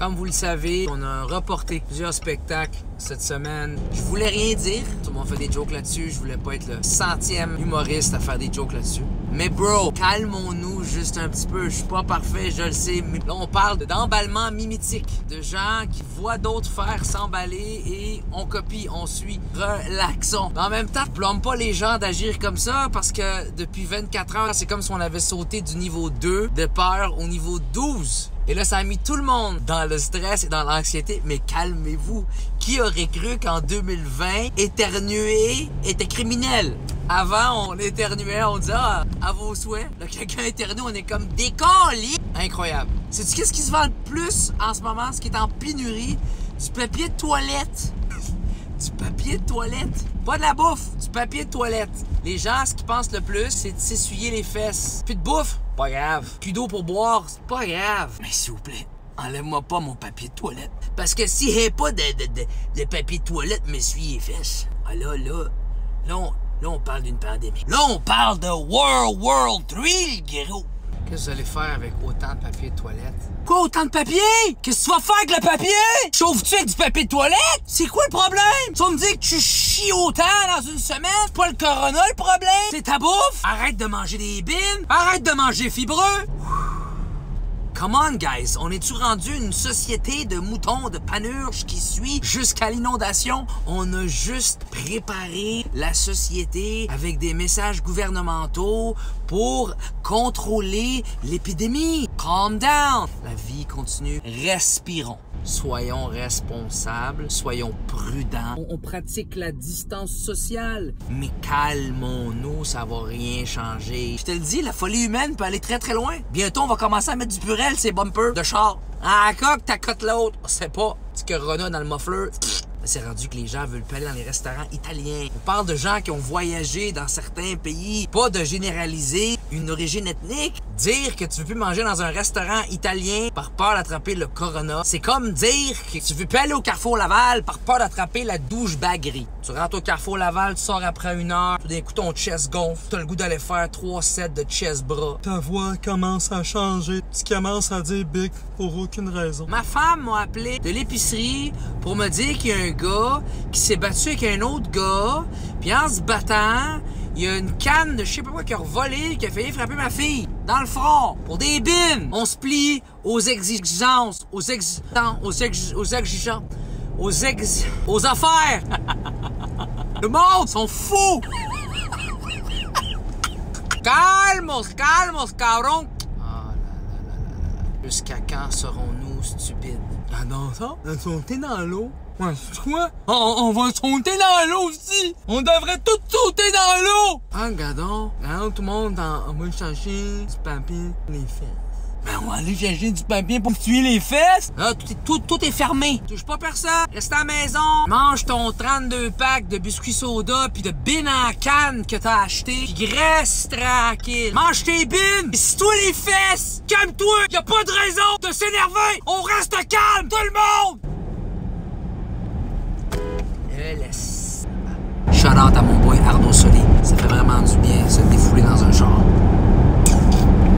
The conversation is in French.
Comme vous le savez, on a reporté plusieurs spectacles cette semaine. Je voulais rien dire. Tout le monde fait des jokes là-dessus. Je voulais pas être le 100e humoriste à faire des jokes là-dessus. Mais bro, calmons-nous juste un petit peu. Je suis pas parfait, je le sais. Mais là, on parle d'emballement mimétique. De gens qui voient d'autres faire s'emballer et on copie, on suit. Relaxons. Mais en même temps, je blâme pas les gens d'agir comme ça parce que depuis 24 heures, c'est comme si on avait sauté du niveau 2 de peur au niveau 12. Et là, ça a mis tout le monde dans le stress et dans l'anxiété. Mais calmez-vous. Qui aurait cru qu'en 2020, éternuer était criminel? Avant, on éternuait, on disait « Ah, à vos souhaits ». Là, quelqu'un éternue, on est comme décollé. Incroyable. Sais-tu qu'est-ce qui se vend le plus en ce moment? Ce qui est en pénurie? Du papier de toilette. Du papier de toilette. Pas de la bouffe, du papier de toilette. Les gens, ce qu'ils pensent le plus, c'est de s'essuyer les fesses. Puis de bouffe, pas grave. Plus d'eau pour boire, c'est pas grave. Mais s'il vous plaît, enlève-moi pas mon papier de toilette. Parce que s'il n'y a pas de papier de toilette, m'essuyer les fesses. Ah là, on parle d'une pandémie. Là, on parle de World War III, le gros. Qu'est-ce que vous allez faire avec autant de papier de toilette? Quoi, autant de papier? Qu'est-ce que tu vas faire avec le papier? Chauffe-tu avec du papier de toilette? C'est quoi le problème? Tu vas me dire que tu chies autant dans une semaine? C'est pas le corona le problème? C'est ta bouffe? Arrête de manger des bines! Arrête de manger fibreux! Come on, guys! On est-tu rendu une société de moutons, de panurges qui suit jusqu'à l'inondation? On a juste préparé la société avec des messages gouvernementaux pour contrôler l'épidémie. Calm down! La vie continue. Respirons. Soyons responsables, soyons prudents. On pratique la distance sociale. Mais calmons-nous, ça va rien changer. Je te le dis, la folie humaine peut aller très très loin. Bientôt, on va commencer à mettre du purel ces bumpers de char. Ah, coque, ta cote l'autre. On sait pas. Du corona dans le muffler. C'est rendu que les gens veulent pas aller dans les restaurants italiens. On parle de gens qui ont voyagé dans certains pays. Pas de généraliser une origine ethnique. Dire que tu veux plus manger dans un restaurant italien par peur d'attraper le corona, c'est comme dire que tu veux plus aller au Carrefour Laval par peur d'attraper la douche-baguerie. Tu rentres au Carrefour Laval, tu sors après 1 heure, tout d'un coup ton chest gonfle, t'as le goût d'aller faire 3 sets de chest bras. Ta voix commence à changer. Tu commences à dire big pour aucune raison. Ma femme m'a appelé de l'épicerie pour me dire qu'il y a un gars qui s'est battu avec un autre gars, puis en se battant, il y a une canne de je sais pas quoi qui a revolé, qui a failli frapper ma fille dans le front pour des bines. On se plie aux exigences, aux affaires. Le monde sont fous. Calmos, cabrón. Ah là. Jusqu'à quand serons-nous stupides? Ah non, ça? Sauter dans l'eau? Ouais, c'est quoi? On va sauter dans l'eau aussi! On devrait tout sauter dans l'eau! Ah, regardons. Là, tout le monde, on va chercher du papier les fesses. Ben, on va aller chercher du papier pour tuer les fesses? Là, tout est fermé. Touche pas personne. Reste à la maison. Mange ton 32 packs de biscuits soda pis de bines en canne que t'as acheté. Pis reste tranquille. Mange tes bines. Pis si toi les fesses, calme-toi. Y'a pas de raison de s'énerver. On reste calme, tout le monde. Shout out à mon boy Arnaud Soli. Ça fait vraiment du bien se défouler dans un genre.